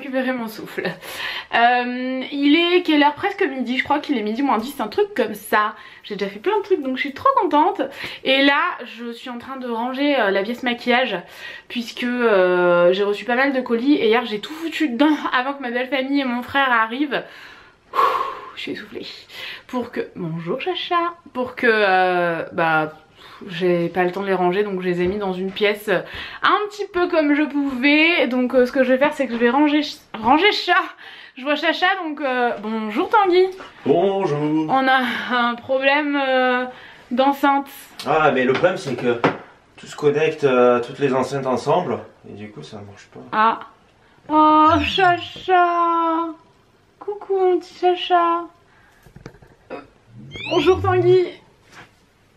récupérer mon souffle. Il est quelle heure? Presque midi, je crois qu'il est midi moins 10, un truc comme ça. J'ai déjà fait plein de trucs donc je suis trop contente. Et là je suis en train de ranger la pièce maquillage puisque j'ai reçu pas mal de colis et hier j'ai tout foutu dedans avant que ma belle famille et mon frère arrivent. Je suis essoufflée. Pour que... Bonjour Chacha. Pour que... j'ai pas le temps de les ranger donc je les ai mis dans une pièce un petit peu comme je pouvais. Donc ce que je vais faire c'est que je vais ranger chat. Je vois Chacha donc bonjour Tanguy. Bonjour. On a un problème d'enceinte. Ah mais le problème c'est que tout se connecte toutes les enceintes ensemble et du coup ça marche pas. Ah. Oh Chacha. Coucou mon petit Chacha. Bonjour Tanguy.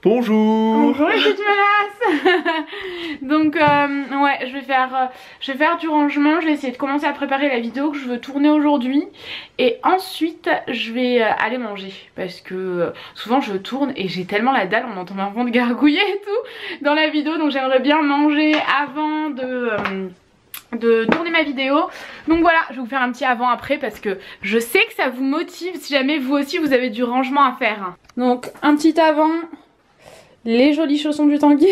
Bonjour. Bonjour les petites menaces. Donc ouais je vais faire du rangement. Je vais essayer de commencer à préparer la vidéo que je veux tourner aujourd'hui. Et ensuite je vais aller manger. Parce que souvent je tourne et j'ai tellement la dalle. On entend ma ronde gargouiller et tout dans la vidéo. Donc j'aimerais bien manger avant de tourner ma vidéo. Donc voilà, je vais vous faire un petit avant après parce que je sais que ça vous motive si jamais vous aussi vous avez du rangement à faire. Donc un petit avant, les jolis chaussons du Tanguy.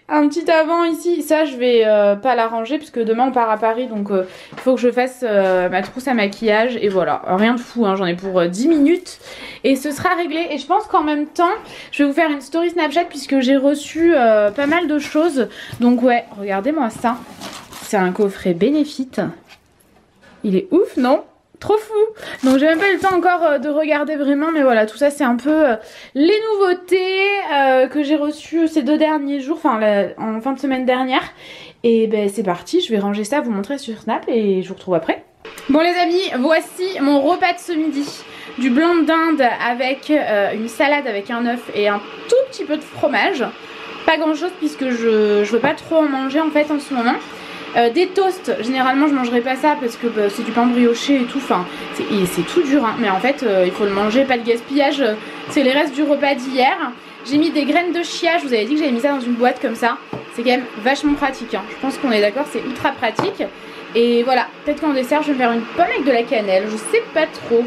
Un petit avant ici, ça je vais pas la ranger puisque demain on part à Paris donc il faut que je fasse ma trousse à maquillage et voilà, rien de fou hein, j'en ai pour 10 minutes et ce sera réglé. Et je pense qu'en même temps je vais vous faire une story Snapchat puisque j'ai reçu pas mal de choses. Donc ouais, regardez-moi ça. C'est un coffret Benefit. Il est ouf, non? Trop fou. Donc j'ai même pas eu le temps encore de regarder vraiment. Mais voilà, tout ça c'est un peu les nouveautés que j'ai reçues ces 2 derniers jours. Enfin en fin de semaine dernière. Et ben c'est parti, je vais ranger ça, vous montrer sur Snap. Et je vous retrouve après. Bon les amis, voici mon repas de ce midi. Du blanc de dinde avec une salade avec un œuf et un tout petit peu de fromage. Pas grand chose puisque je veux pas trop en manger en fait en ce moment. Des toasts, généralement je mangerai pas ça parce que c'est du pain brioché et tout, enfin c'est tout dur hein. Mais en fait il faut le manger, pas de gaspillage, c'est les restes du repas d'hier. J'ai mis des graines de chia, je vous avais dit que j'avais mis ça dans une boîte comme ça, c'est quand même vachement pratique hein. Je pense qu'on est d'accord, c'est ultra pratique. Et voilà, peut-être qu'en dessert je vais me faire une pomme avec de la cannelle, je sais pas trop.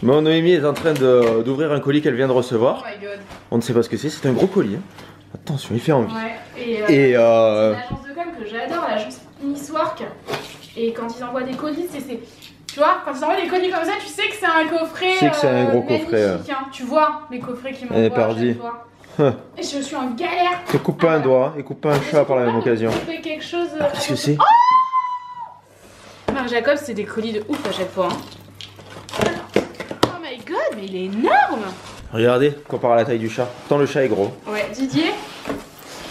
Bon, Noémie est en train d'ouvrir un colis qu'elle vient de recevoir. Oh my god. On ne sait pas ce que c'est un gros colis hein. Attention, il fait envie. Ouais, et c'est une agence de com que j'adore, l'agence Miss Work. Et quand ils envoient des colis, tu vois, quand ils envoient des colis comme ça, tu sais que c'est un coffret. Tu sais que c'est un gros coffret. Hein. Tu vois les coffrets qui m'envoient à chaque fois. Et je suis en galère. Et coupe pas un doigt, et coupe pas un chat par la même occasion. Quelque chose. Qu'est-ce que c'est? Marc Jacobs, c'est des colis de ouf à chaque fois. Hein. Oh my god, mais il est énorme. Regardez, comparé à la taille du chat. Pourtant le chat est gros. Ouais, Didier.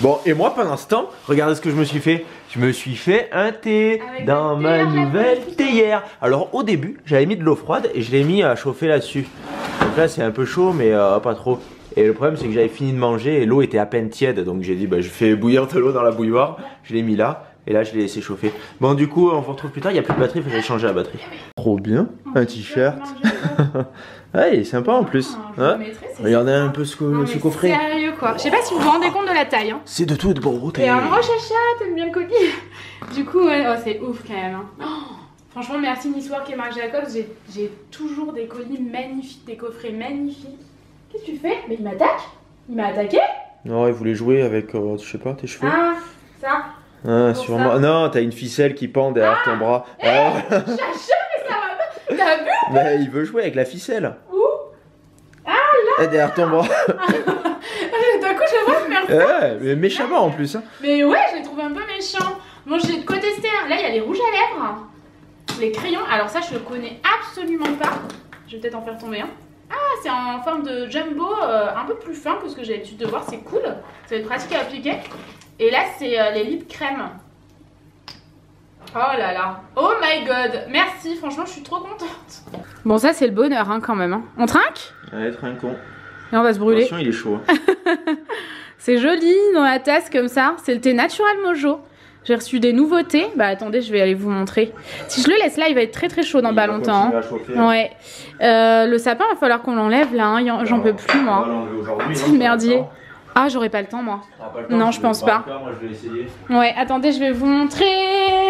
Bon, et moi pendant ce temps, regardez ce que je me suis fait. Je me suis fait un thé dans ma nouvelle théière. Alors au début, j'avais mis de l'eau froide et je l'ai mis à chauffer là-dessus. Donc là c'est un peu chaud mais pas trop. Et le problème c'est que j'avais fini de manger et l'eau était à peine tiède. Donc j'ai dit je fais bouillir de l'eau dans la bouilloire. Je l'ai mis là et là je l'ai laissé chauffer. Bon du coup on se retrouve plus tard, il n'y a plus de batterie, il fallait changer la batterie. Trop bien, un t-shirt. Ouais, il est sympa en plus. Hein, regardez un peu ce coffret. Sérieux quoi. Je sais pas si vous vous rendez compte de la taille. Hein. C'est de tout et de bon. Et alors moi Chacha, t'aimes bien le colis. Du coup, ouais, oh, c'est ouf quand même. Hein. Oh, franchement, merci Miss Work et Marc Jacobs. J'ai toujours des colis magnifiques, des coffrets magnifiques. Qu'est-ce que tu fais? Mais il m'attaque? Il m'a attaqué? Non, il voulait jouer avec, je sais pas, tes cheveux. Ah, ça. Ah, sûrement. Ça. Non, t'as une ficelle qui pend derrière ton bras. Chacha, mais ça va pas. T'as vu? Mais il veut jouer avec la ficelle. Où? Ah là. Derrière ton bras. D'un coup, je vois faire ça. Ouais, mais méchamment en plus. Hein. Mais ouais, je l'ai trouvé un peu méchant. Bon, j'ai de quoi tester. Hein. Là, il y a les rouges à lèvres, les crayons. Alors ça, je le connais absolument pas. Je vais peut-être en faire tomber un. Ah, c'est en forme de jumbo, un peu plus fin que ce que j'ai l'habitude de voir. C'est cool. Ça va être pratique à appliquer. Et là, c'est les lip crème. Oh là là. Oh my god. Merci. Franchement, je suis trop contente. Bon, ça, c'est le bonheur hein, quand même. Hein. On trinque? Ouais, trinquons. Et on va se brûler. Attention, il est chaud. C'est joli dans la tasse comme ça. C'est le thé Natural Mojo. J'ai reçu des nouveautés. Bah attendez, je vais aller vous montrer. Si je le laisse là, il va être très chaud dans pas longtemps. À chauffer, ouais. Le sapin, il va falloir qu'on l'enlève là. Hein. J'en peux plus moi. On va l'enlever aujourd'hui. C'est merdier. Ah, j'aurais pas le temps moi. Pas le temps, Non, je pense pas. Moi, je vais essayer. Ouais, attendez, je vais vous montrer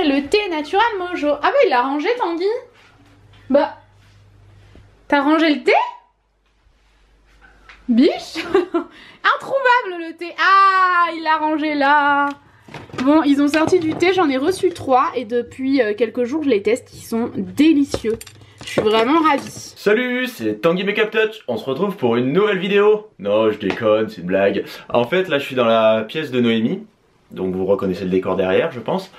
le thé naturel Mojo. Ah bah il l'a rangé Tanguy. Bah, t'as rangé le thé? Biche. Introuvable le thé. Ah, il l'a rangé là. Bon, ils ont sorti du thé, j'en ai reçu 3 et depuis quelques jours je les teste, ils sont délicieux. Je suis vraiment ravie. Salut, c'est Tanguy Makeup Touch, on se retrouve pour une nouvelle vidéo. Non, je déconne, c'est une blague. En fait, là je suis dans la pièce de Noémie, donc vous reconnaissez le décor derrière, je pense.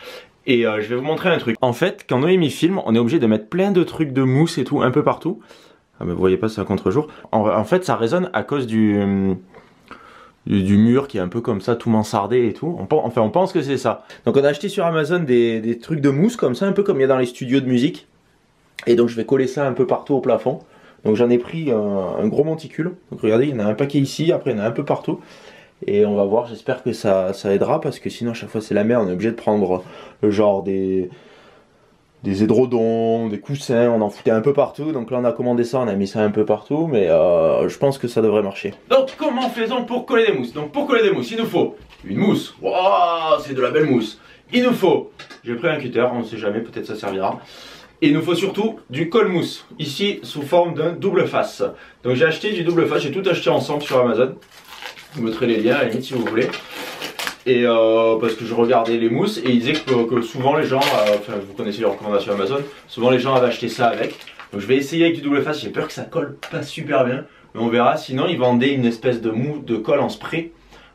Et je vais vous montrer un truc. En fait, quand Noémie filme, on est obligé de mettre plein de trucs de mousse et tout, un peu partout. Ah mais vous voyez pas, c'est à contre-jour. En fait, ça résonne à cause du mur qui est un peu comme ça, tout mansardé et tout. Enfin, on pense que c'est ça. Donc on a acheté sur Amazon des trucs de mousse comme ça, un peu comme il y a dans les studios de musique. Et donc je vais coller ça un peu partout au plafond. Donc j'en ai pris un gros monticule. Donc regardez, il y en a un paquet ici, après il y en a un peu partout. Et on va voir, j'espère que ça aidera, parce que sinon à chaque fois c'est la merde, on est obligé de prendre genre des édredons, des coussins, on en foutait un peu partout. Donc là on a commandé ça, on a mis ça un peu partout, mais je pense que ça devrait marcher. Donc comment faisons pour coller des mousses? Donc pour coller des mousses, il nous faut une mousse. Waouh, c'est de la belle mousse. Il nous faut, j'ai pris un cutter, on ne sait jamais, peut-être ça servira. Et il nous faut surtout du colle mousse, ici sous forme d'un double face. Donc j'ai acheté du double face, j'ai tout acheté ensemble sur Amazon. Je vous mettrai les liens à la limite si vous voulez. Et parce que je regardais les mousses et ils disaient que souvent les gens, enfin vous connaissez les recommandations Amazon, souvent les gens avaient acheté ça avec. Donc je vais essayer avec du double face, j'ai peur que ça colle pas super bien. Mais on verra, sinon ils vendaient une espèce de mousse de colle en spray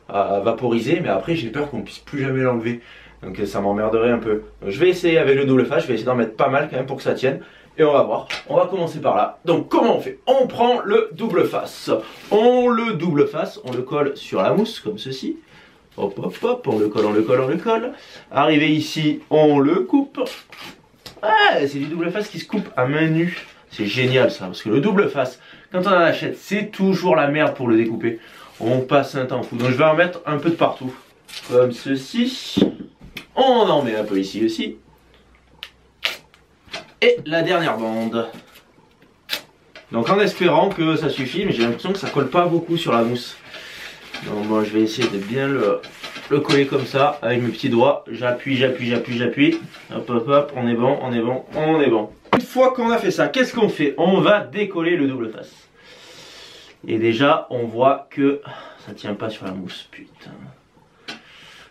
à vaporiser. Mais après j'ai peur qu'on puisse plus jamais l'enlever. Donc ça m'emmerderait un peu. Donc, je vais essayer avec le double face, je vais essayer d'en mettre pas mal quand même pour que ça tienne. Et on va voir, on va commencer par là. Donc comment on fait? On prend le double face. On le double face, on le colle sur la mousse comme ceci. Hop hop hop, on le colle, on le colle, on le colle. Arrivé ici, on le coupe. Ah, c'est du double face qui se coupe à main nue. C'est génial ça, parce que le double face, quand on en achète, c'est toujours la merde pour le découper. On passe un temps fou. Donc je vais en mettre un peu de partout. Comme ceci. On en met un peu ici aussi. Et la dernière bande. Donc en espérant que ça suffit, mais j'ai l'impression que ça colle pas beaucoup sur la mousse. Donc moi je vais essayer de bien le coller comme ça, avec mes petits doigts. J'appuie, j'appuie, j'appuie, j'appuie. Hop hop hop, on est bon, on est bon, on est bon. Une fois qu'on a fait ça, qu'est-ce qu'on fait? On va décoller le double face. Et déjà on voit que ça tient pas sur la mousse, putain.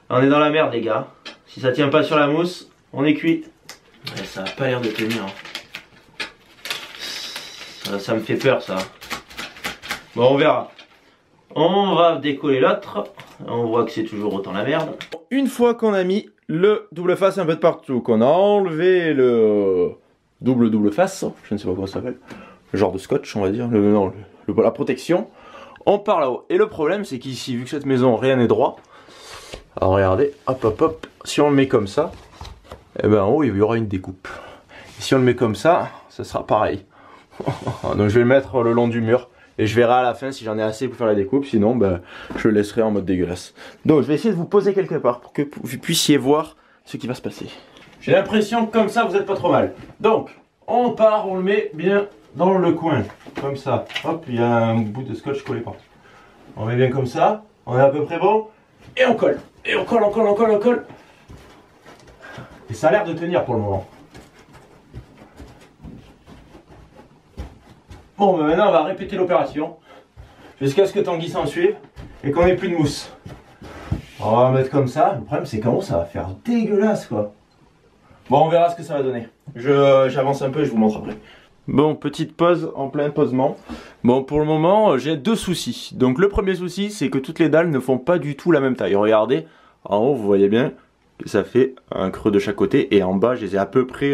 On est dans la merde les gars. Si ça tient pas sur la mousse, on est cuit. Ouais, ça a pas l'air de tenir. Ça me fait peur ça. Bon on verra. On va décoller l'autre. On voit que c'est toujours autant la merde. Une fois qu'on a mis le double face un peu de partout, qu'on a enlevé le double face, je ne sais pas comment ça s'appelle, le genre de scotch on va dire, la protection, on part là-haut. Et le problème c'est qu'ici, vu que cette maison rien n'est droit, alors regardez, hop hop hop, si on le met comme ça, et ben en haut il y aura une découpe. Et si on le met comme ça sera pareil. Donc je vais le mettre le long du mur. Et je verrai à la fin si j'en ai assez pour faire la découpe, sinon ben, je le laisserai en mode dégueulasse. Donc je vais essayer de vous poser quelque part pour que vous puissiez voir ce qui va se passer. J'ai l'impression que comme ça vous n'êtes pas trop mal. Donc on part, on le met bien dans le coin, comme ça. Hop, il y a un bout de scotch collé partout. On met bien comme ça, on est à peu près bon. Et on colle, et on colle, on colle, on colle, on colle. Et ça a l'air de tenir pour le moment. Bon, ben maintenant on va répéter l'opération jusqu'à ce que Tanguy s'en suive et qu'on ait plus de mousse. On va mettre comme ça. Le problème c'est comment ça va faire dégueulasse quoi. Bon, on verra ce que ça va donner. J'avance un peu et je vous montre après. Bon, petite pause en plein posement. Bon, pour le moment j'ai deux soucis. Donc le premier souci c'est que toutes les dalles ne font pas du tout la même taille. Regardez, en haut vous voyez bien que ça fait un creux de chaque côté et en bas je les ai à peu près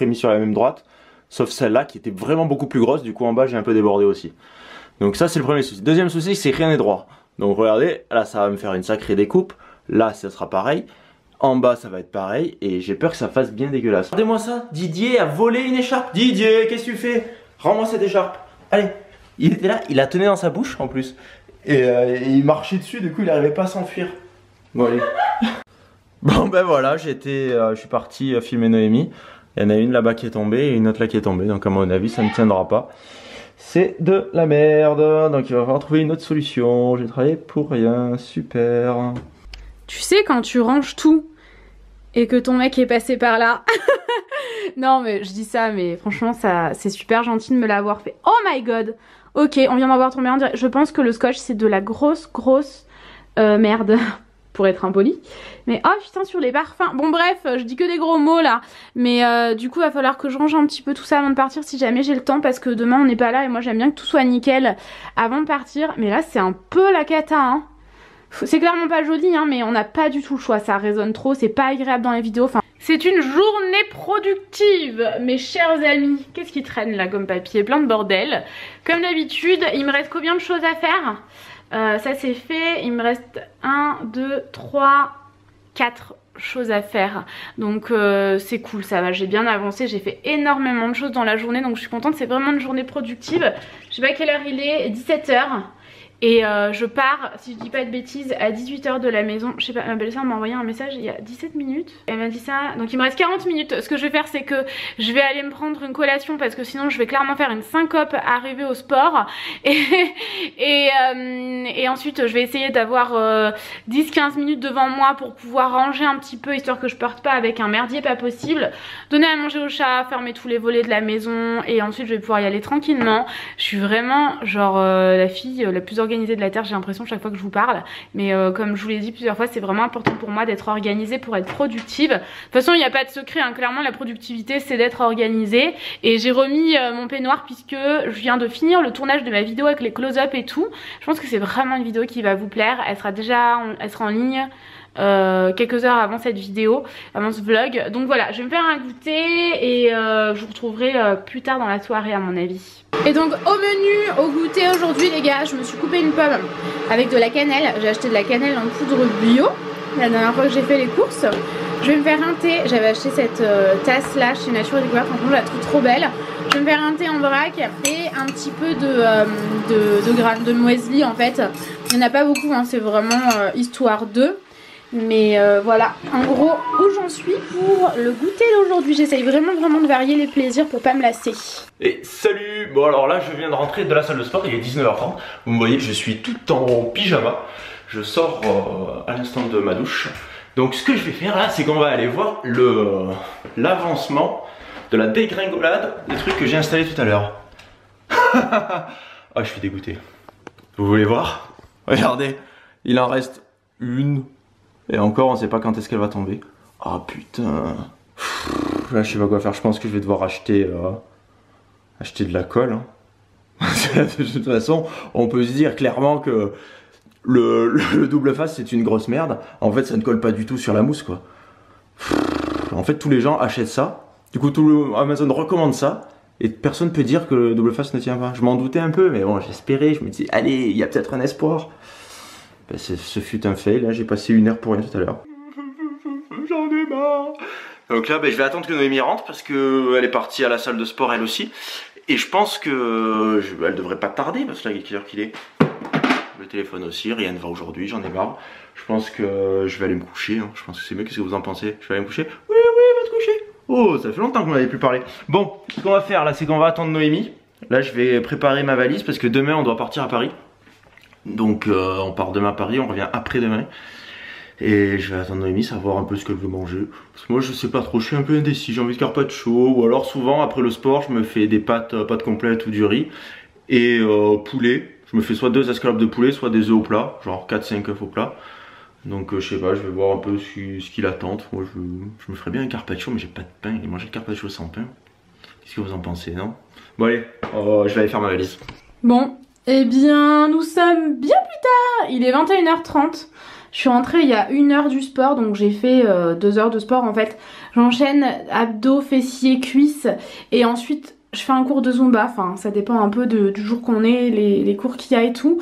mis sur la même droite. Sauf celle-là qui était vraiment beaucoup plus grosse, du coup en bas j'ai un peu débordé aussi. Donc ça c'est le premier souci. Deuxième souci c'est que rien n'est droit. Donc regardez, là ça va me faire une sacrée découpe. Là ça sera pareil. En bas ça va être pareil. Et j'ai peur que ça fasse bien dégueulasse. Regardez-moi ça, Didier a volé une écharpe. Didier, qu'est-ce que tu fais? Rends-moi cette écharpe. Allez, il était là, il la tenait dans sa bouche en plus. Et il marchait dessus, du coup il n'arrivait pas à s'enfuir. Bon allez. Bon ben voilà, je suis parti filmer Noémie. Il y en a une là-bas qui est tombée et une autre là qui est tombée, donc à mon avis ça ne tiendra pas. c'est de la merde. Donc il va falloir trouver une autre solution. J'ai travaillé pour rien, super. Tu sais quand tu ranges tout et que ton mec est passé par là. Non mais je dis ça, mais franchement ça c'est super gentil de me l'avoir fait. Oh my god. Ok, on vient d'en voir tomber un. Je pense que le scotch c'est de la grosse merde. Pour être impoli. Mais oh putain, sur les parfums. Bon bref, je dis que des gros mots là. Mais du coup il va falloir que je range un petit peu tout ça avant de partir si jamais j'ai le temps, parce que demain on n'est pas là et moi j'aime bien que tout soit nickel avant de partir. Mais là c'est un peu la cata hein. C'est clairement pas joli hein, mais on n'a pas du tout le choix. Ça résonne trop, c'est pas agréable dans les vidéos. Enfin, c'est une journée productive mes chers amis. Qu'est-ce qui traîne là comme papier? Plein de bordel. Comme d'habitude, il me reste combien de choses à faire? Ça c'est fait, il me reste 1, 2, 3, 4 choses à faire. Donc c'est cool, ça va, j'ai bien avancé, j'ai fait énormément de choses dans la journée, donc je suis contente, c'est vraiment une journée productive. Je sais pas quelle heure il est, 17 h. Et je pars, si je dis pas de bêtises, à 18 h de la maison. Je sais pas, ma belle-sœur m'a envoyé un message il y a 17 minutes. Elle m'a dit ça. Donc il me reste 40 minutes. Ce que je vais faire, c'est que je vais aller me prendre une collation parce que sinon je vais clairement faire une syncope arrivée au sport. Et ensuite je vais essayer d'avoir 10-15 minutes devant moi pour pouvoir ranger un petit peu, histoire que je parte pas avec un merdier pas possible. Donner à manger au chat, fermer tous les volets de la maison. Et ensuite je vais pouvoir y aller tranquillement. Je suis vraiment genre la fille la plus organisée de la terre, j'ai l'impression chaque fois que je vous parle, mais comme je vous l'ai dit plusieurs fois, c'est vraiment important pour moi d'être organisée pour être productive. De toute façon il n'y a pas de secret hein. Clairement la productivité c'est d'être organisée, et j'ai remis mon peignoir puisque je viens de finir le tournage de ma vidéo avec les close-up et tout. Je pense que c'est vraiment une vidéo qui va vous plaire. Elle sera en ligne quelques heures avant cette vidéo, avant ce vlog. Donc voilà, je vais me faire un goûter et je vous retrouverai plus tard dans la soirée à mon avis. Et donc au menu, au goûter aujourd'hui les gars, je me suis coupé une pomme avec de la cannelle. J'ai acheté de la cannelle en poudre bio la dernière fois que j'ai fait les courses. Je vais me faire un thé, j'avais acheté cette tasse là chez Nature et Découverte, franchement je la trouve trop belle. Je vais me faire un thé en vrac et un petit peu de muesli en fait. Il n'y en a pas beaucoup hein, c'est vraiment histoire de. Mais voilà, en gros où j'en suis pour le goûter d'aujourd'hui. J'essaye vraiment de varier les plaisirs pour pas me lasser. Et salut. Bon alors là je viens de rentrer de la salle de sport, il est 19 h 30. Vous me voyez, je suis tout en pyjama. Je sors à l'instant de ma douche. Donc ce que je vais faire là, c'est qu'on va aller voir l'avancement de la dégringolade des trucs que j'ai installés tout à l'heure. Ah je suis dégoûté. Vous voulez voir? Regardez, il en reste une. Et encore, on sait pas quand est-ce qu'elle va tomber. Ah putain. Là, je sais pas quoi faire. Je pense que je vais devoir acheter de la colle. Hein. De toute façon, on peut se dire clairement que le double face, c'est une grosse merde. En fait, ça ne colle pas du tout sur la mousse, quoi. En fait, tous les gens achètent ça. Du coup, Amazon recommande ça. Et personne peut dire que le double face ne tient pas. Je m'en doutais un peu, mais bon, j'espérais. Je me disais, allez, il y a peut-être un espoir. Ben, ce fut un fail, là j'ai passé 1 heure pour rien tout à l'heure. J'en ai marre. Donc là ben, je vais attendre que Noémie rentre parce qu'elle est partie à la salle de sport elle aussi. Et je pense que elle devrait pas tarder parce que là quelle heure qu'il est. Le téléphone aussi, rien ne va aujourd'hui, j'en ai marre. Je pense que je vais aller me coucher, hein. Je pense que c'est mieux, qu'est-ce que vous en pensez? Je vais aller me coucher? Oui, va te coucher. Oh, ça fait longtemps qu'on n'avait plus parlé. Bon, ce qu'on va faire là c'est qu'on va attendre Noémie. Là je vais préparer ma valise parce que demain on doit partir à Paris. Donc on part demain à Paris, on revient après-demain. Et je vais attendre Noémie, savoir un peu ce qu'elle veut manger. Parce que moi je sais pas trop, je suis un peu indécis, j'ai envie de carpaccio. Ou alors souvent après le sport je me fais des pâtes complètes ou du riz. Et poulet, je me fais soit 2 escalopes de poulet, soit des œufs au plat. Genre 4-5 œufs au plat. Donc je sais pas, je vais voir un peu ce qu'il attend. Moi je me ferais bien un carpaccio mais j'ai pas de pain. Et manger le carpaccio sans pain, qu'est-ce que vous en pensez, non? Bon allez, je vais aller faire ma valise. Bon. Eh bien, nous sommes bien plus tard. Il est 21 h 30. Je suis rentrée il y a 1 heure du sport, donc j'ai fait 2 heures de sport en fait. J'enchaîne abdos, fessiers, cuisses et ensuite je fais un cours de Zumba. Enfin, ça dépend un peu du jour qu'on est, les cours qu'il y a et tout.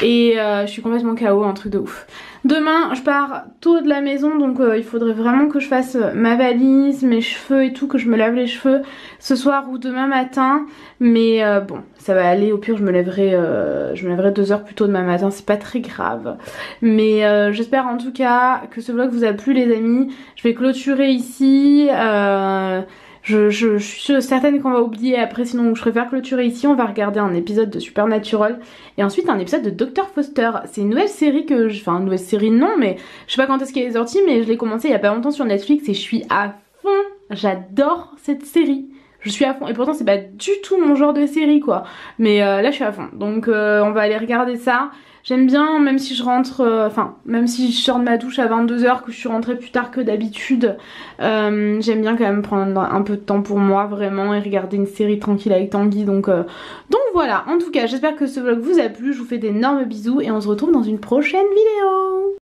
Et je suis complètement KO, un truc de ouf. Demain, je pars tôt de la maison, donc il faudrait vraiment que je fasse ma valise, mes cheveux et tout, que je me lave les cheveux ce soir ou demain matin. Mais bon, ça va aller, au pire je me lèverai 2 heures plus tôt demain matin, c'est pas très grave. Mais j'espère en tout cas que ce vlog vous a plu les amis. Je vais clôturer ici. Je suis certaine qu'on va oublier après, sinon je préfère clôturer ici. On va regarder un épisode de Supernatural et ensuite un épisode de Dr Foster. C'est une nouvelle série que enfin une nouvelle série non, mais je sais pas quand est-ce qu'elle est sortie, mais je l'ai commencé il y a pas longtemps sur Netflix et je suis à fond. J'adore cette série. Je suis à fond et pourtant c'est pas du tout mon genre de série quoi. Mais là je suis à fond. Donc on va aller regarder ça. J'aime bien même si je rentre, même si je sors de ma douche à 22h, que je suis rentrée plus tard que d'habitude. J'aime bien quand même prendre un peu de temps pour moi vraiment et regarder une série tranquille avec Tanguy. Donc voilà, en tout cas j'espère que ce vlog vous a plu. Je vous fais d'énormes bisous et on se retrouve dans une prochaine vidéo.